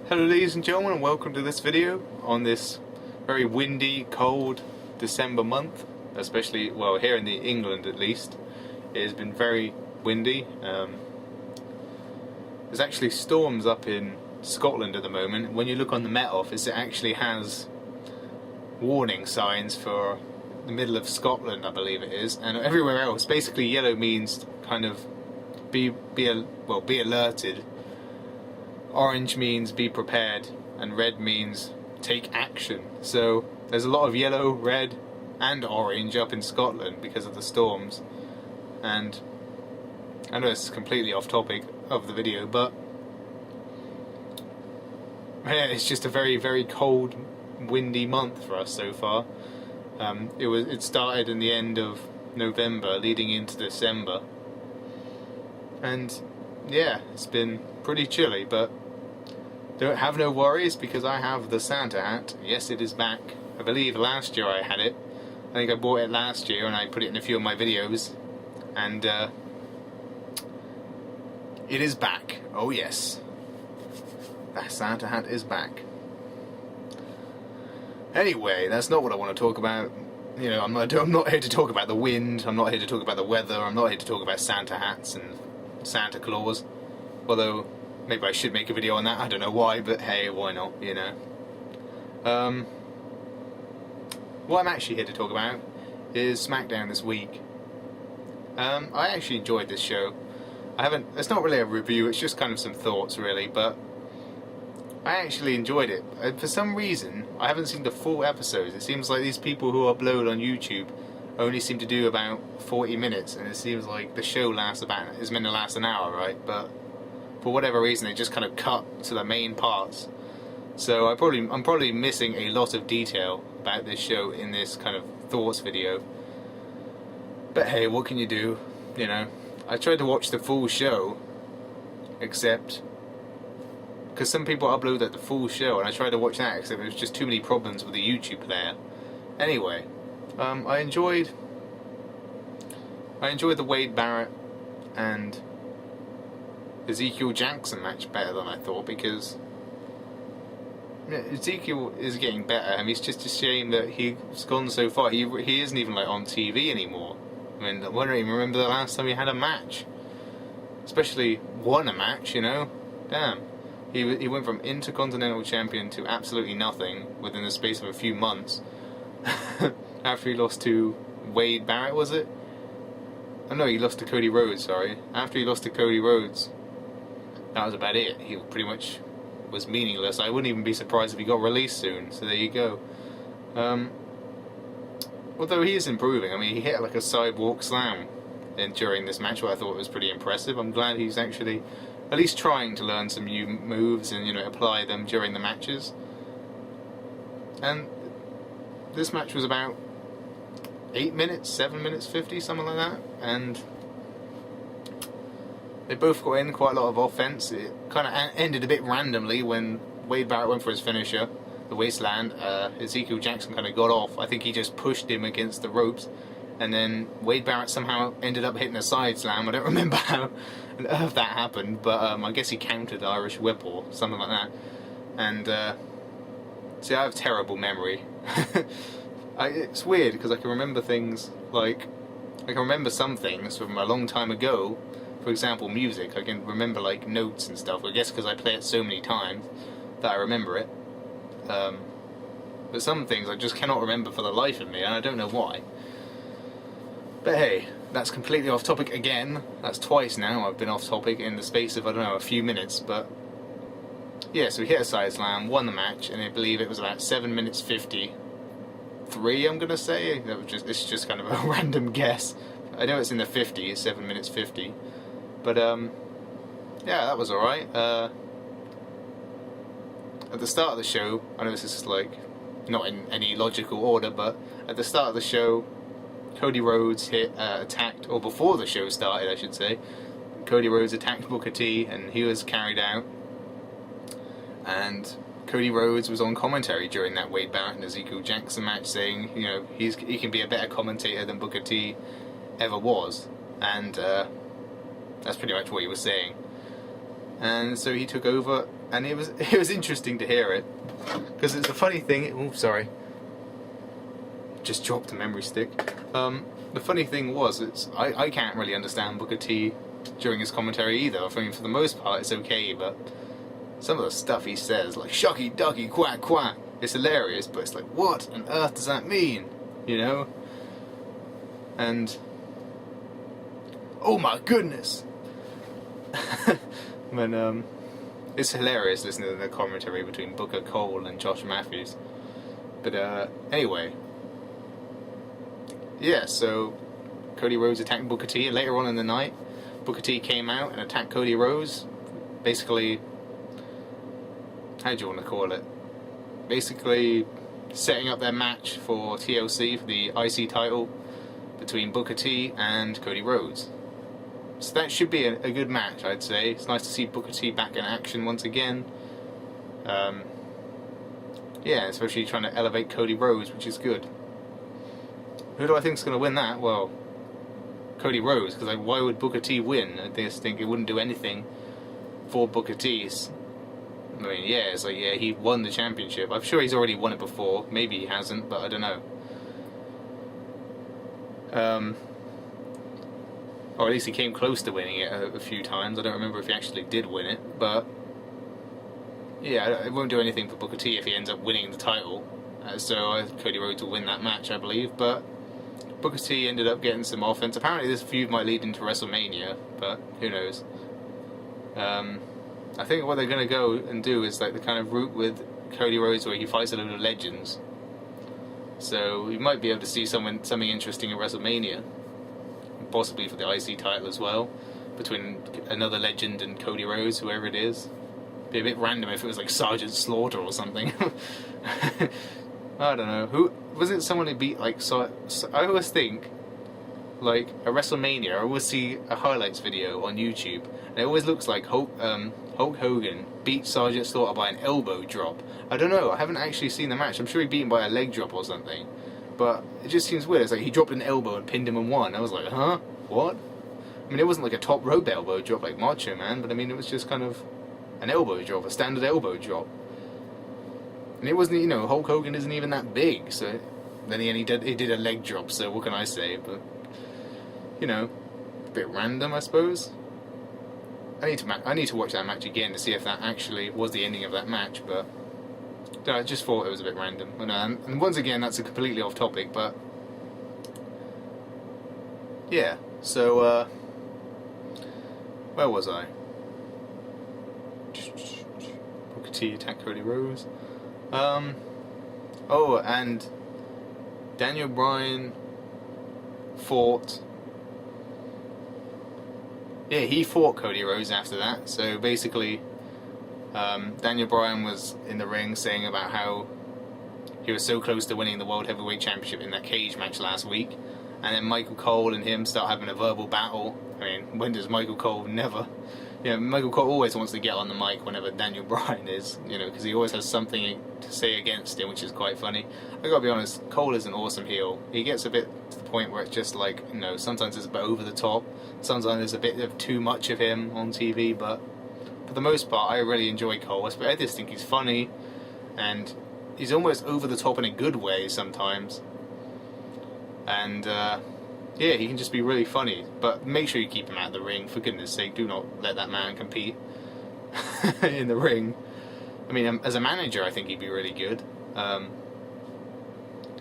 Hello ladies and gentlemen, and welcome to this video on this very windy, cold December month, especially, well, here in England at least. It has been very windy. There's actually storms up in Scotland at the moment. When you look on the Met Office, it actually has warning signs for the middle of Scotland, I believe it is, and everywhere else. Basically, yellow means kind of be alerted. Orange means be prepared, and red means take action. So there's a lot of yellow, red and orange up in Scotland because of the storms. And I know it's completely off topic of the video, but yeah, it's just a very, very cold, windy month for us so far. It started in the end of November leading into December, and yeah, it's been pretty chilly, but don't have no worries because I have the Santa hat. Yes, it is back. I believe last year I had it. I think I bought it last year and I put it in a few of my videos, and it is back. Oh yes, that Santa hat is back. Anyway, that's not what I want to talk about. You know, I'm not here to talk about the wind. I'm not here to talk about the weather. I'm not here to talk about Santa hats and Santa Claus. Although maybe I should make a video on that. I don't know why, but hey, why not? You know. What I'm actually here to talk about is Smackdown this week. I actually enjoyed this show. It's not really a review. It's just kind of some thoughts, really, but I actually enjoyed it. For some reason, I haven't seen the full episodes. It seems like these people who upload on YouTube only seem to do about 40 minutes, and it seems like the show is meant to last an hour, right? But for whatever reason, they just kind of cut to the main parts. So I'm probably missing a lot of detail about this show in this kind of thoughts video. But hey, what can you do? You know, I tried to watch the full show, except because some people upload the full show, and I tried to watch that, except there was just too many problems with the YouTube player. Anyway, I enjoyed the Wade Barrett and Ezekiel Jackson match better than I thought, because Ezekiel is getting better. I mean, it's just a shame that he's gone so far. He isn't even like on TV anymore. I mean, I don't even remember the last time he had a match, especially won a match. You know, damn. He went from Intercontinental Champion to absolutely nothing within the space of a few months. After he lost to Wade Barrett, was it? Oh no, he lost to Cody Rhodes, sorry. After he lost to Cody Rhodes, that was about it. He pretty much was meaningless. I wouldn't even be surprised if he got released soon, so there you go. Although he is improving. I mean, he hit like a sidewalk slam during this match, what I thought was pretty impressive. I'm glad he's actually at least trying to learn some new moves and, you know, apply them during the matches. And this match was about 8 minutes, 7 minutes 50, something like that, and they both got in quite a lot of offense. It kind of ended a bit randomly when Wade Barrett went for his finisher, the wasteland. Ezekiel Jackson kind of got off. I think he just pushed him against the ropes, and then Wade Barrett somehow ended up hitting a side slam. I don't remember how on earth that happened, but I guess he countered the Irish whip or something like that. And see, I have terrible memory. It's weird because I can remember things like, I can remember some things from a long time ago. For example, music. I can remember like notes and stuff. I guess because I play it so many times that I remember it. But some things I just cannot remember for the life of me, and I don't know why. But hey, that's completely off topic again. That's twice now I've been off topic in the space of, I don't know, a few minutes. But yeah, so we hit a side slam, won the match, and I believe it was about 7 minutes 53, I'm gonna say. It's just kind of a random guess. I know it's in the 50s, 7 minutes 50. But yeah, that was alright. At the start of the show, I know this is like not in any logical order, but at the start of the show, Cody Rhodes attacked, or before the show started I should say, Cody Rhodes attacked Booker T and he was carried out, and Cody Rhodes was on commentary during that Wade Barrett and Ezekiel Jackson match, saying, you know, he can be a better commentator than Booker T ever was, and that's pretty much what he was saying. And so he took over and it was interesting to hear it, because it's a funny thing. Oh, sorry, just dropped a memory stick. The funny thing was, I can't really understand Booker T during his commentary either. I mean, for the most part, it's okay, but some of the stuff he says, like "shucky ducky quack quack," it's hilarious, but it's like, what on earth does that mean? You know? And oh my goodness! When it's hilarious listening to the commentary between Booker, Cole, and Josh Matthews. But anyway, yeah. So Cody Rhodes attacked Booker T, and later on in the night, Booker T came out and attacked Cody Rhodes. Basically, how do you want to call it? Basically, setting up their match for TLC for the IC title between Booker T and Cody Rhodes. So that should be a good match, I'd say. It's nice to see Booker T back in action once again. Yeah, especially trying to elevate Cody Rhodes, which is good. Who do I think is going to win that? Well, Cody Rhodes, because why would Booker T win? I just think it wouldn't do anything for Booker T. I mean, yeah, it's like, yeah, he won the championship. I'm sure he's already won it before. Maybe he hasn't, but I don't know. Or at least he came close to winning it a few times. I don't remember if he actually did win it, but yeah, it won't do anything for Booker T if he ends up winning the title. So Cody Rhodes will win that match, I believe, but Booker T ended up getting some offense. Apparently this feud might lead into WrestleMania, but who knows. I think what they're going to go and do is like the kind of route with Cody Rhodes where he fights a load of legends. So we might be able to see something interesting at WrestleMania. Possibly for the IC title as well, between another legend and Cody Rhodes, whoever it is. Be a bit random if it was like Sergeant Slaughter or something. I don't know. Who was it? Someone who beat like so I always think like a WrestleMania. I always see a highlights video on YouTube, and it always looks like Hulk Hogan beat Sergeant Slaughter by an elbow drop. I don't know. I haven't actually seen the match. I'm sure he beat him by a leg drop or something. But it just seems weird. It's like he dropped an elbow and pinned him and won. I was like, huh? What? I mean, it wasn't like a top rope elbow drop like Macho Man, but I mean, it was just kind of an elbow drop, a standard elbow drop. And it wasn't, you know, Hulk Hogan isn't even that big, so then he did a leg drop, so what can I say? But, you know, a bit random, I suppose. I need to watch that match again to see if that actually was the ending of that match, but I just thought it was a bit random. And once again, that's a completely off topic, but yeah, so where was I? Booker T attacked Cody Rhodes. Oh, and Daniel Bryan fought. Yeah, he fought Cody Rhodes after that. So basically, Daniel Bryan was in the ring saying about how he was so close to winning the World Heavyweight Championship in that cage match last week. And then Michael Cole and him start having a verbal battle. I mean, when does Michael Cole never? You know, Michael Cole always wants to get on the mic whenever Daniel Bryan is, you know, because he always has something to say against him, which is quite funny. I gotta be honest, Cole is an awesome heel. He gets a bit to the point where it's just like, you know, sometimes it's a bit over the top, sometimes there's a bit of too much of him on TV, but for the most part, I really enjoy Cole. I just think he's funny, and he's almost over the top in a good way sometimes. And yeah, he can just be really funny, but make sure you keep him out of the ring, for goodness sake. Do not let that man compete in the ring. I mean, as a manager, I think he'd be really good.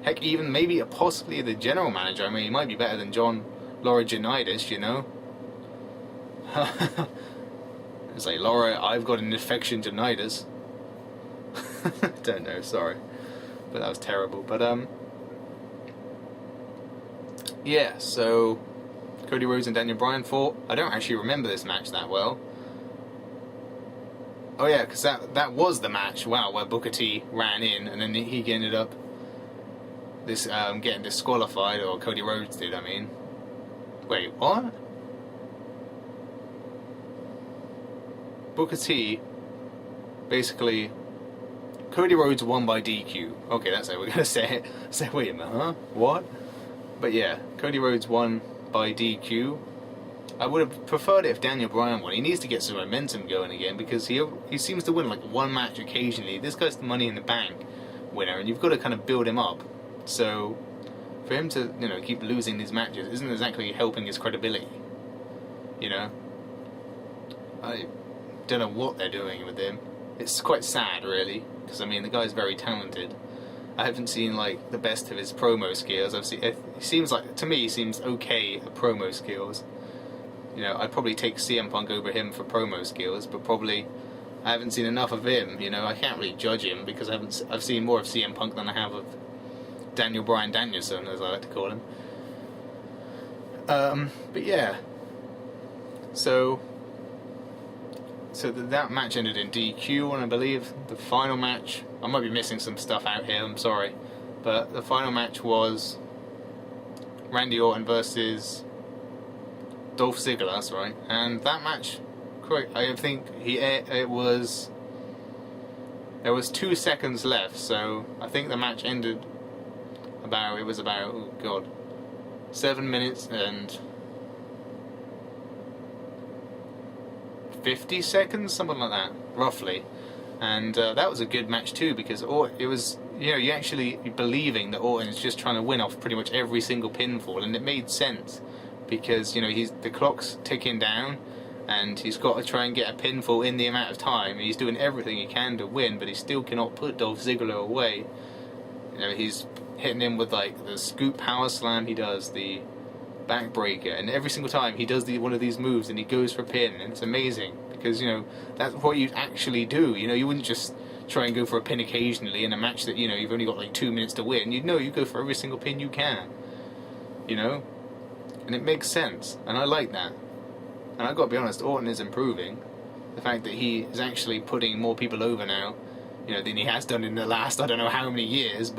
Heck, even maybe possibly the general manager. I mean, he might be better than John Laurinaitis, you know. It's like, Laura, I've got an infectionitis. Don't know, sorry, but that was terrible. But yeah, so Cody Rhodes and Daniel Bryan fought. I don't actually remember this match that well. Oh yeah, because that was the match, wow, where Booker T ran in and then he ended up getting disqualified, or Cody Rhodes did, I mean. Wait, what? Booker T, basically, Cody Rhodes won by DQ. Okay, that's how we're going to say it. So, wait a minute, huh? What? But yeah, Cody Rhodes won by DQ, I would have preferred it if Daniel Bryan won. He needs to get some momentum going again, because he seems to win like one match occasionally. This guy's the Money in the Bank winner, and you've got to kind of build him up. So for him to, you know, keep losing these matches isn't exactly helping his credibility. You know, I don't know what they're doing with him. It's quite sad, really, because I mean the guy's very talented. I haven't seen like the best of his promo skills. He seems like, to me, he seems okay at promo skills. You know, I'd probably take CM Punk over him for promo skills, but probably I haven't seen enough of him. You know, I can't really judge him because I've seen more of CM Punk than I have of Daniel Bryan Danielson, as I like to call him. But yeah, so that match ended in DQ, and I believe the final match, I might be missing some stuff out here, I'm sorry, but the final match was Randy Orton versus Dolph Ziggler, that's right, and that match, I think there was 2 seconds left, so I think the match ended about, oh god, 7 minutes and 50 seconds, something like that, roughly. And that was a good match too, because it was, you know, you actually believing that Orton is just trying to win off pretty much every single pinfall, and it made sense because, you know, the clock's ticking down, and he's got to try and get a pinfall in the amount of time. And he's doing everything he can to win, but he still cannot put Dolph Ziggler away. You know, he's hitting him with like the scoop power slam, he does the backbreaker, and every single time he does one of these moves and he goes for a pin, and it's amazing because, you know, that's what you actually do. You know, you wouldn't just try and go for a pin occasionally in a match that, you know, you've only got like 2 minutes to win. You go for every single pin you can, you know, and it makes sense, and I like that. And I've got to be honest, Orton is improving. The fact that he is actually putting more people over now, you know, than he has done in the last I don't know how many years,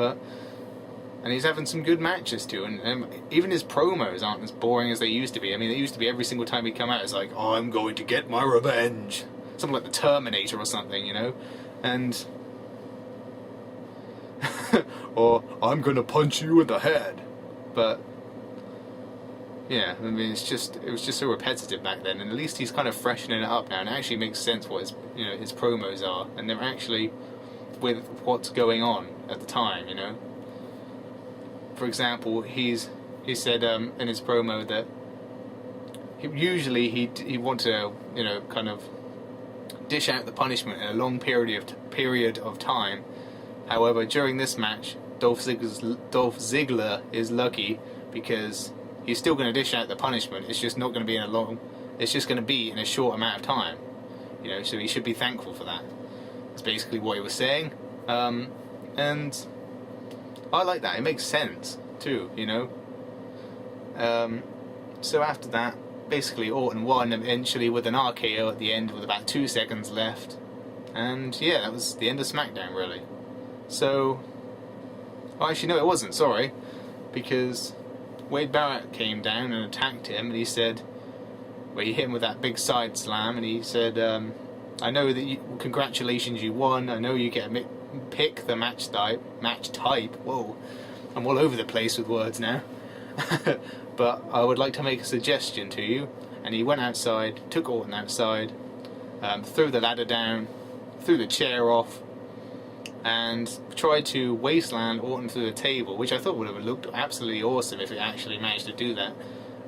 and he's having some good matches too, and even his promos aren't as boring as they used to be. I mean, they used to be every single time he'd come out, it's like, oh, I'm going to get my revenge. Something like the Terminator or something, you know? And or, I'm going to punch you in the head. But yeah, I mean, it was just so repetitive back then, and at least he's kind of freshening it up now, and it actually makes sense what his promos are, and they're actually with what's going on at the time, you know? For example, he said in his promo that usually he'd want to, you know, kind of dish out the punishment in a long period of time. However, during this match, Dolph Ziggler is lucky because he's still going to dish out the punishment. It's just not going to be it's just going to be in a short amount of time. You know, so he should be thankful for that. That's basically what he was saying, and I like that. It makes sense too, you know. So after that, basically Orton won eventually with an RKO at the end with about 2 seconds left, and yeah, that was the end of Smackdown, really. So, actually no, it wasn't. Sorry, because Wade Barrett came down and attacked him, and he said, well, he hit him with that big side slam, and he said, I know that congratulations, you won. I know you get a pick the match type. Whoa, I'm all over the place with words now. But I would like to make a suggestion to you. And he went outside, took Orton outside, threw the ladder down, threw the chair off, and tried to wasteland Orton through the table, which I thought would have looked absolutely awesome if it actually managed to do that.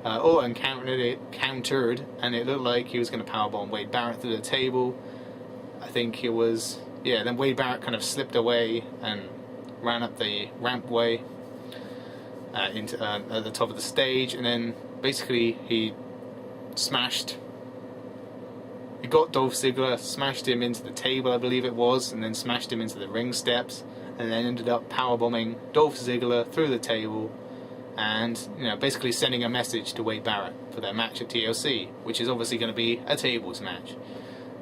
Orton countered, and it looked like he was going to powerbomb Wade Barrett through the table. I think it was, yeah, then Wade Barrett kind of slipped away and ran up the rampway into at the top of the stage, and then basically he got Dolph Ziggler, smashed him into the table, I believe it was, and then smashed him into the ring steps, and then ended up powerbombing Dolph Ziggler through the table, and, you know, basically sending a message to Wade Barrett for their match at TLC, which is obviously going to be a tables match.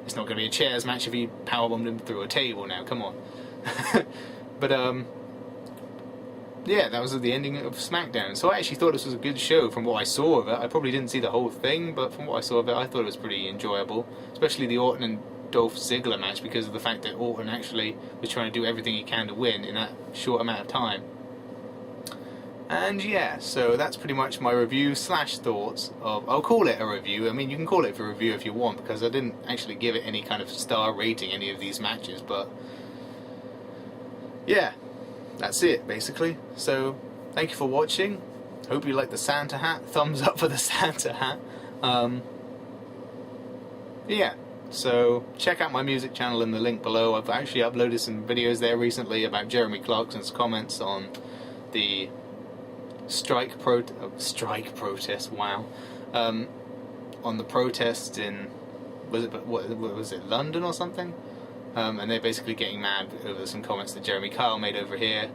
It's not going to be a chairs match if he powerbombed him through a table now, come on. But, yeah, that was the ending of Smackdown. So I actually thought this was a good show from what I saw of it. I probably didn't see the whole thing, but from what I saw of it, I thought it was pretty enjoyable. Especially the Orton and Dolph Ziggler match, because of the fact that Orton actually was trying to do everything he can to win in that short amount of time. And yeah, so that's pretty much my review slash thoughts of, I'll call it a review. I mean, you can call it a review if you want, because I didn't actually give it any kind of star rating, any of these matches, but yeah, that's it, basically. So, thank you for watching. Hope you like the Santa hat. Thumbs up for the Santa hat. Yeah, so check out my music channel in the link below. I've actually uploaded some videos there recently about Jeremy Clarkson's comments on the strike protest, wow, on the protest in, was it London or something? And they're basically getting mad over some comments that Jeremy Kyle made over here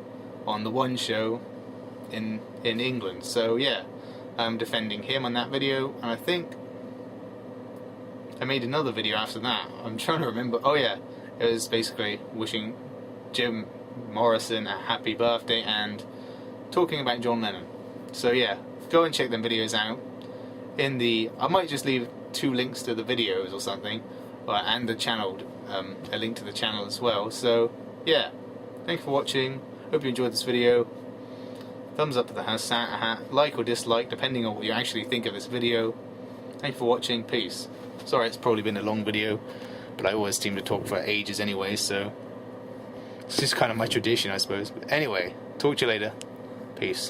on the One show in England. So yeah, I'm defending him on that video, and I think I made another video after that. I'm trying to remember. Oh yeah, it was basically wishing Jim Morrison a happy birthday and talking about John Lennon. So yeah, go and check them videos out. I might just leave 2 links to the videos or something, and the channel, a link to the channel as well. So yeah, thanks for watching. Hope you enjoyed this video. Thumbs up to the Santa hat, like or dislike depending on what you actually think of this video. Thanks for watching. Peace. Sorry, it's probably been a long video, but I always seem to talk for ages anyway, so it's just kind of my tradition, I suppose. But anyway, talk to you later. Peace.